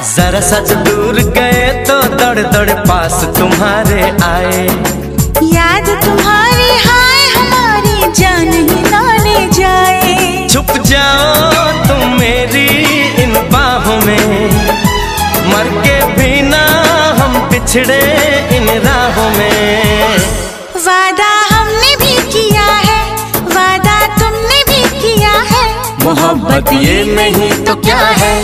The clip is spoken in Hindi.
जरा सा जो दूर गए तो दौड़ दौड़ पास तुम्हारे आए। याद तुम्हारी हाय हमारी जान ही ना ले जाए। छुप जाओ तुम मेरी इन बाहों में, मर के भी ना हम पिछड़े इन राहों में। वादा हमने भी किया है, वादा तुमने भी किया है। मोहब्बत ये नहीं तो क्या है।